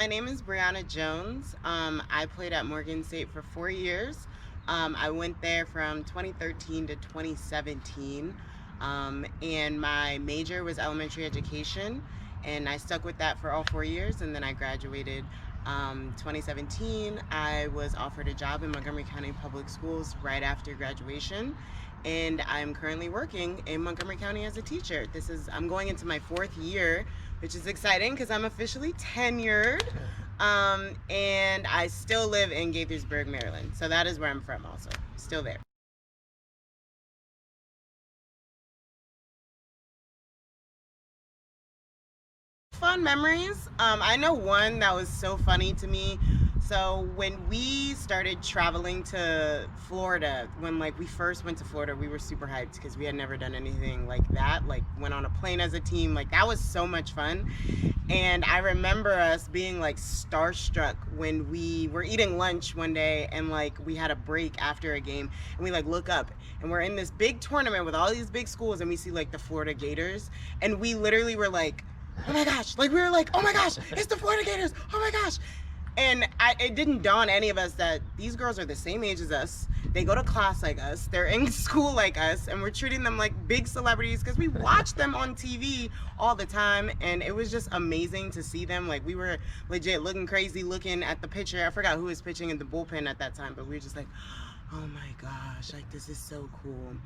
My name is Briana Jones. I played at Morgan State for 4 years. I went there from 2013 to 2017, and my major was elementary education, and I stuck with that for all 4 years, and then I graduated 2017. I was offered a job in Montgomery County Public Schools right after graduation, and I'm currently working in Montgomery County as a teacher. I'm going into my 4th year, which is exciting because I'm officially tenured. And I still live in Gaithersburg, Maryland. So that is where I'm from also. Still there. Fun memories. I know one that was so funny to me. So when we started traveling to Florida, when we first went to Florida, we were super hyped because we had never done anything like that. Went on a plane as a team. That was so much fun. And I remember us being starstruck when we were eating lunch one day and we had a break after a game and we look up and we're in this big tournament with all these big schools and we see the Florida Gators and we literally were oh my gosh, we were oh my gosh, it's the Florida Gators, oh my gosh. And it didn't dawn any of us that these girls are the same age as us. They go to class like us. They're in school like us. And we're treating them like big celebrities because we watch them on TV all the time. And it was just amazing to see them. We were legit looking crazy, looking at the pitcher. I forgot who was pitching in the bullpen at that time. But we were just oh my gosh, this is so cool.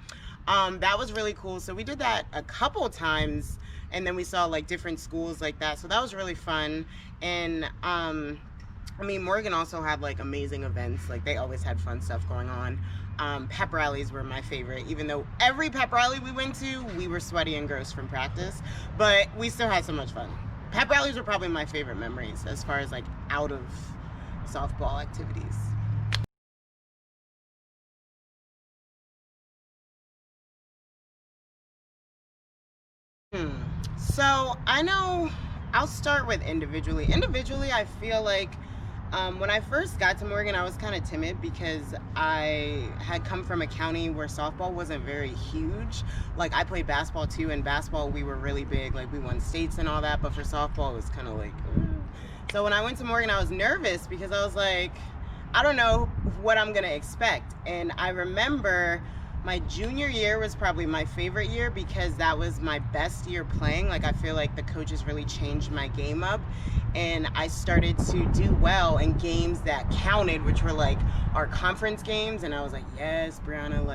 That was really cool. So we did that a couple times. And then we saw different schools like that. So that was really fun. And Morgan also had amazing events. They always had fun stuff going on. Pep rallies were my favorite, even though every pep rally we went to, we were sweaty and gross from practice, but we still had so much fun. Pep rallies were probably my favorite memories as far as out of softball activities. So I know I'll start with individually. Individually, I feel when I first got to Morgan, I was kind of timid because I had come from a county where softball wasn't very huge. I played basketball too, and basketball we were really big. We won states and all that, but for softball it was kind of So when I went to Morgan, I was nervous because I was I don't know what I'm gonna expect. And I remember my junior year was probably my favorite year because that was my best year playing. I feel the coaches really changed my game up and I started to do well in games that counted, which were our conference games. And I was yes, Brianna,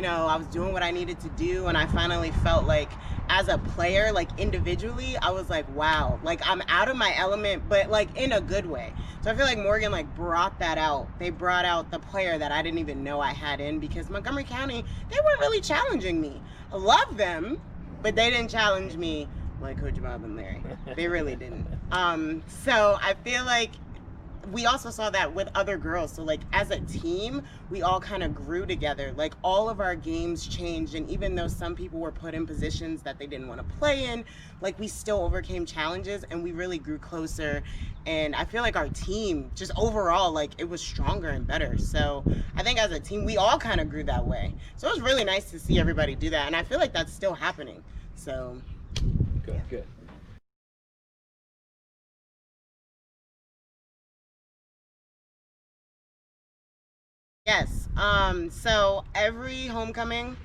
I was doing what I needed to do. And I finally felt as a player, individually, I was wow, I'm out of my element, but in a good way. So I feel Morgan brought that out. They brought out the player that I didn't even know I had in because Montgomery County, they weren't really challenging me. I love them, but they didn't challenge me like Coach Bob and Larry. They really didn't. So I feel we also saw that with other girls. So as a team, we all kind of grew together. All of our games changed, and even though some people were put in positions that they didn't want to play in, we still overcame challenges and we really grew closer. And I feel our team just overall, it was stronger and better. So I think as a team, we all kind of grew that way. So it was really nice to see everybody do that. And I feel that's still happening. So Good. Yes. So every homecoming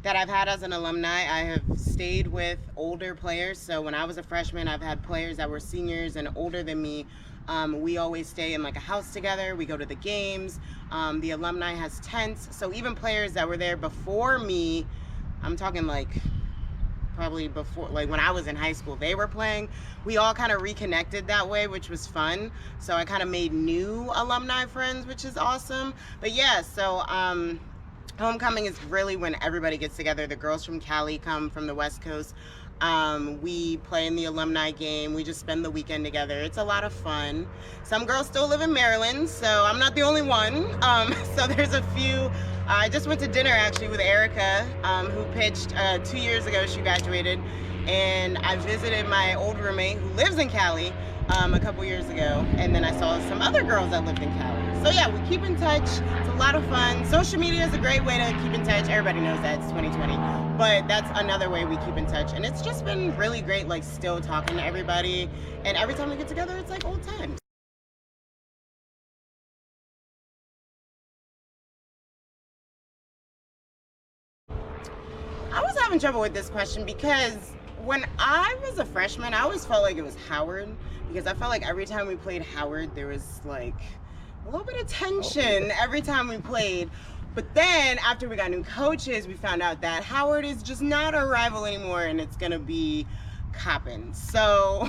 that I've had as an alumni, I have stayed with older players. So when I was a freshman, I've had players that were seniors and older than me. We always stay in a house together. We go to the games. The alumni has tents. So even players that were there before me, I'm talking probably before, when I was in high school, they were playing. We all kind of reconnected that way, which was fun. So I kind of made new alumni friends, which is awesome. But yeah, so homecoming is really when everybody gets together. The girls from Cali come from the West Coast. We play in the alumni game. We just spend the weekend together. It's a lot of fun. Some girls still live in Maryland, so I'm not the only one. So there's a few. I just went to dinner actually with Erica, who pitched 2 years ago. She graduated, and I visited my old roommate who lives in Cali a couple years ago, and then I saw some other girls that lived in Cali. So yeah, we keep in touch. It's a lot of fun. Social media is a great way to keep in touch. Everybody knows that it's 2020, but that's another way we keep in touch, and it's just been really great, still talking to everybody, and every time we get together, it's old times. having trouble with this question because when I was a freshman, I always felt like it was Howard, because I felt like every time we played Howard, there was like a little bit of tension every time we played. But then after we got new coaches, we found out that Howard is just not our rival anymore, and it's gonna be Coppin. So,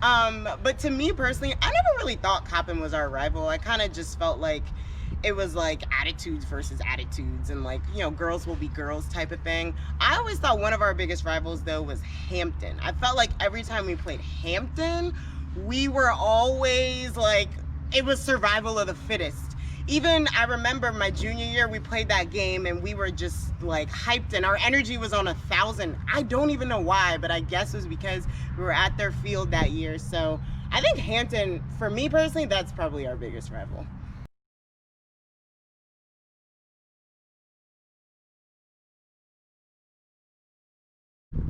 but to me personally, I never really thought Coppin was our rival. I kind of just felt like it was like attitudes versus attitudes, and like, you know, girls will be girls type of thing. I always thought one of our biggest rivals though was Hampton. I felt like every time we played Hampton, we were always like, it was survival of the fittest. Even I remember my junior year, we played that game and we were just like hyped and our energy was on 1,000. I don't even know why, but I guess it was because we were at their field that year. So I think Hampton, for me personally, that's probably our biggest rival.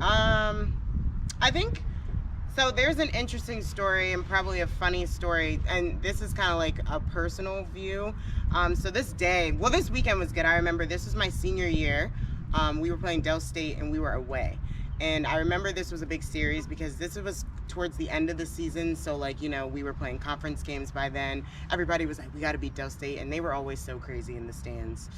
I think, so there's an interesting story and probably a funny story, and this is kind of like a personal view. So this day, well, this weekend was good. I remember this was my senior year. We were playing Del State and we were away. And I remember this was a big series because this was towards the end of the season. So like, you know, we were playing conference games by then. Everybody was like, we got to beat Del State. And they were always so crazy in the stands.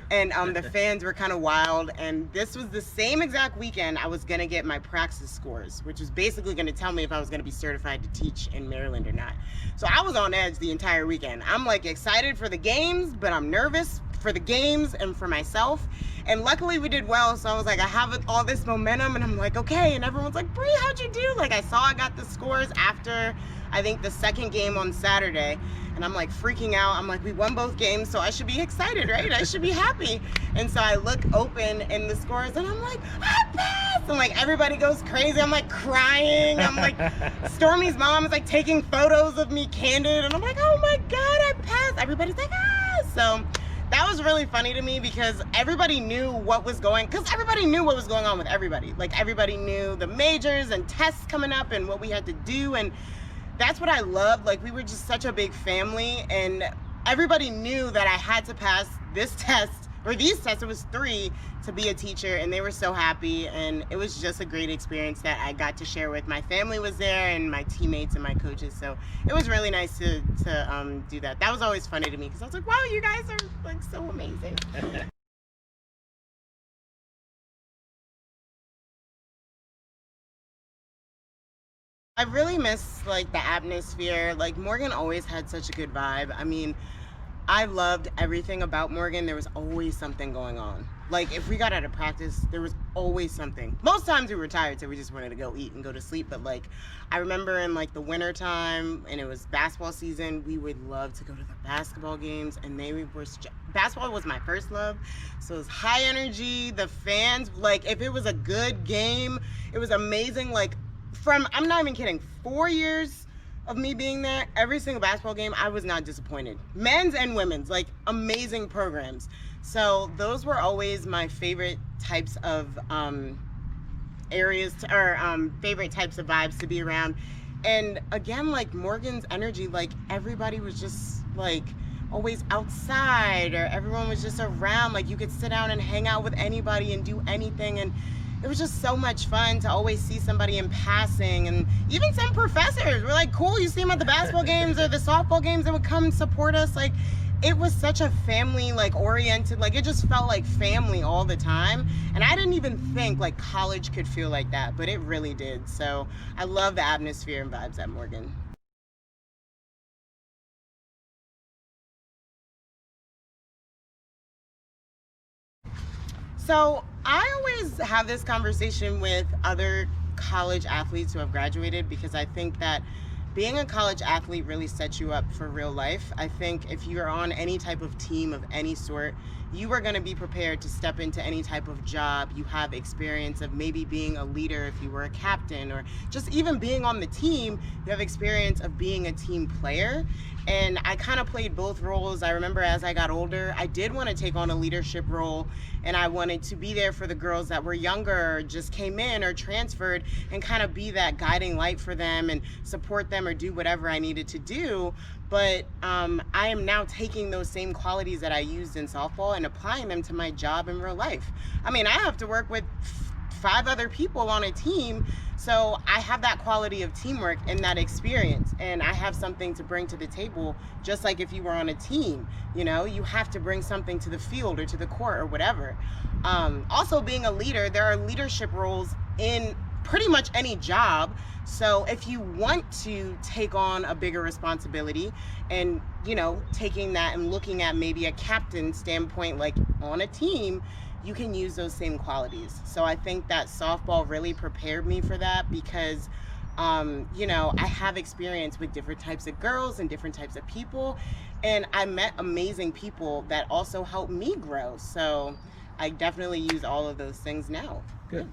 And the fans were kind of wild, and this was the same exact weekend I was going to get my praxis scores, which was basically going to tell me if I was going to be certified to teach in Maryland or not. So I was on edge the entire weekend. I'm like excited for the games, but I'm nervous for the games and for myself. And luckily we did well, so I was like, I have all this momentum, and I'm like, okay. And everyone's like, Bree, how'd you do? Like, I saw I got the scores after, I think, the second game on Saturday. And I'm like freaking out. I'm like, we won both games, so I should be excited, right? I should be happy. And so I look open in the scores and I'm like, I passed! And like everybody goes crazy. I'm like crying. I'm like, Stormy's mom is like taking photos of me candid. And I'm like, oh my God, I passed. Everybody's like, ah! So that was really funny to me because everybody knew what was going on with everybody. Like everybody knew the majors and tests coming up and what we had to do. And that's what I loved. Like, we were just such a big family, and everybody knew that I had to pass this test, or these tests, it was 3, to be a teacher, and they were so happy. And it was just a great experience that I got to share with my family was there, and my teammates and my coaches. So it was really nice to do that. That was always funny to me because I was like, wow, you guys are like so amazing. I really miss like the atmosphere. Like Morgan always had such a good vibe. I mean, I loved everything about Morgan. There was always something going on. Like if we got out of practice, there was always something. Most times we were tired, so we just wanted to go eat and go to sleep. But like, I remember in like the winter time and it was basketball season, we would love to go to the basketball games, and basketball was my first love. So it was high energy, the fans, like if it was a good game, it was amazing. Like I'm not even kidding, 4 years of me being there, every single basketball game, I was not disappointed. Men's and women's, like amazing programs. So those were always my favorite types of favorite types of vibes to be around. And again, like Morgan's energy, like everybody was just like always outside, or everyone was just around. Like you could sit down and hang out with anybody and do anything. And it was just so much fun to always see somebody in passing, and even some professors were like, cool, you see them at the basketball games or the softball games that would come support us. Like it was such a family like oriented, like it just felt like family all the time. And I didn't even think like college could feel like that, but it really did. So I love the atmosphere and vibes at Morgan. So I always have this conversation with other college athletes who have graduated, because I think that being a college athlete really sets you up for real life. I think if you're on any type of team of any sort, you are going to be prepared to step into any type of job. You have experience of maybe being a leader if you were a captain, or just even being on the team, you have experience of being a team player. And I kind of played both roles. I remember as I got older, I did want to take on a leadership role, and I wanted to be there for the girls that were younger or just came in or transferred, and kind of be that guiding light for them and support them or do whatever I needed to do. But I am now taking those same qualities that I used in softball and applying them to my job in real life. I mean, I have to work with 5 other people on a team, so I have that quality of teamwork and that experience, and I have something to bring to the table. Just like if you were on a team, you know, you have to bring something to the field or to the court or whatever. Also, being a leader, there are leadership roles in pretty much any job. So if you want to take on a bigger responsibility and, you know, taking that and looking at maybe a captain standpoint, like on a team, you can use those same qualities. So I think that softball really prepared me for that, because you know, I have experience with different types of girls and different types of people, and I met amazing people that also helped me grow. So I definitely use all of those things now. Good.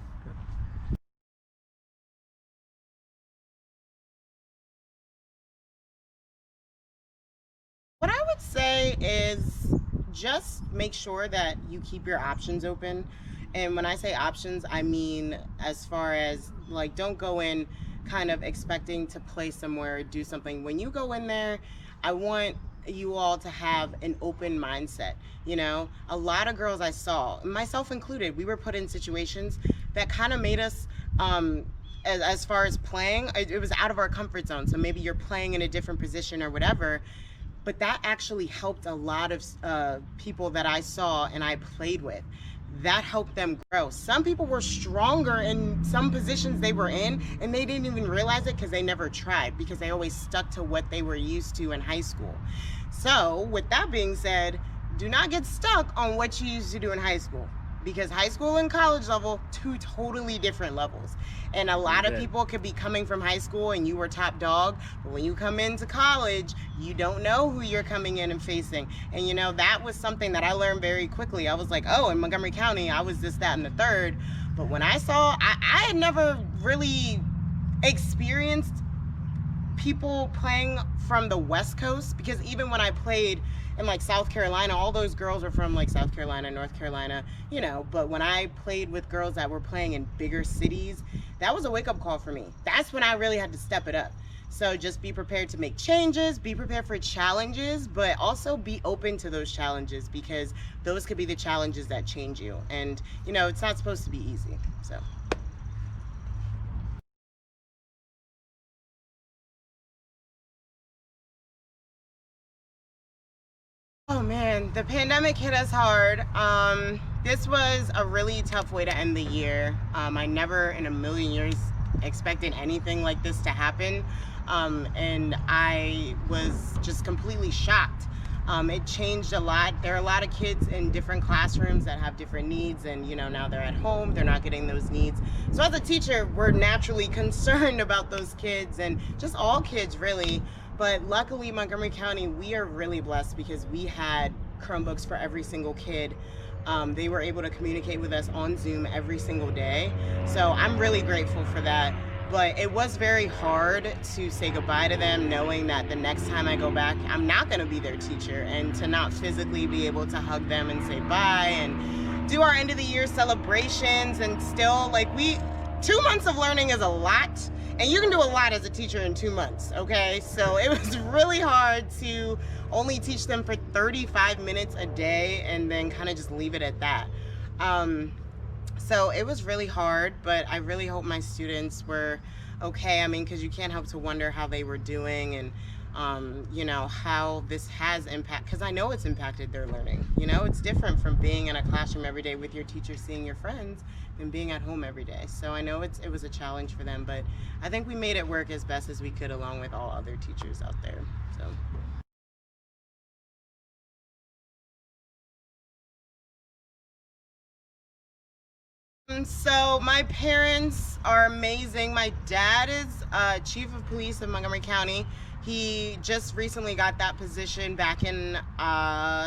What I would say is just make sure that you keep your options open. And when I say options, I mean as far as, like, don't go in kind of expecting to play somewhere or do something. When you go in there, I want you all to have an open mindset. You know, a lot of girls I saw, myself included, we were put in situations that kind of made us as far as playing, it was out of our comfort zone. So maybe you're playing in a different position or whatever, but that actually helped a lot of people that I saw and I played with. That helped them grow. Some people were stronger in some positions they were in, and they didn't even realize it because they never tried, because they always stuck to what they were used to in high school. So with that being said, do not get stuck on what you used to do in high school, because high school and college level, 2 totally different levels. And a lot of people could be coming from high school and you were top dog, but when you come into college, you don't know who you're coming in and facing. And you know, that was something that I learned very quickly. I was like, oh, in Montgomery County, I was this, that, and the third. But when I saw, I had never really experienced people playing from the West Coast, because even when I played in like South Carolina, all those girls are from like South Carolina, North Carolina, you know, but when I played with girls that were playing in bigger cities, that was a wake-up call for me. That's when I really had to step it up. So just be prepared to make changes, be prepared for challenges, but also be open to those challenges, because those could be the challenges that change you. And you know, it's not supposed to be easy, so. Oh man, the pandemic hit us hard. This was a really tough way to end the year. I never in a million years expected anything like this to happen. And I was just completely shocked. It changed a lot. There are a lot of kids in different classrooms that have different needs, and you know, now they're at home, they're not getting those needs. So as a teacher, we're naturally concerned about those kids, and just all kids really. But luckily, Montgomery County, we are really blessed because we had Chromebooks for every single kid. They were able to communicate with us on Zoom every single day. So I'm really grateful for that. But it was very hard to say goodbye to them, knowing that the next time I go back, I'm not going to be their teacher, and to not physically be able to hug them and say bye and do our end of the year celebrations. And still, like, 2 months of learning is a lot. And you can do a lot as a teacher in 2 months, okay? So it was really hard to only teach them for 35 minutes a day and then kind of just leave it at that. So it was really hard, but I really hope my students were okay. I mean, because you can't help to wonder how they were doing, and you know, how this has impacted, because I know it's impacted their learning. You know, it's different from being in a classroom every day with your teacher, seeing your friends, than being at home every day. So I know it was a challenge for them, but I think we made it work as best as we could, along with all other teachers out there. So. So my parents are amazing. My dad is chief of police of Montgomery County. He just recently got that position back in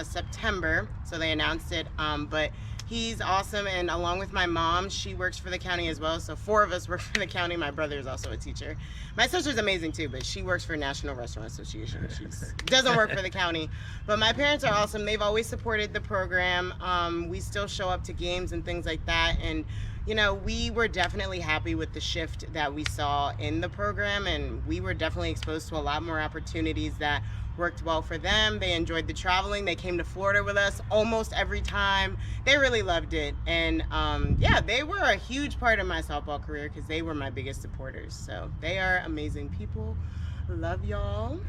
September, so they announced it. But He's awesome, and along with my mom, she works for the county as well. So 4 of us work for the county. My brother is also a teacher. My sister's amazing too, but she works for National Restaurant Association. She doesn't work for the county. But my parents are awesome. They've always supported the program. We still show up to games and things like that. And you know, we were definitely happy with the shift that we saw in the program, and we were definitely exposed to a lot more opportunities that worked well for them. They enjoyed the traveling. They came to Florida with us almost every time. They really loved it. And yeah, they were a huge part of my softball career because they were my biggest supporters. So they are amazing people. Love y'all.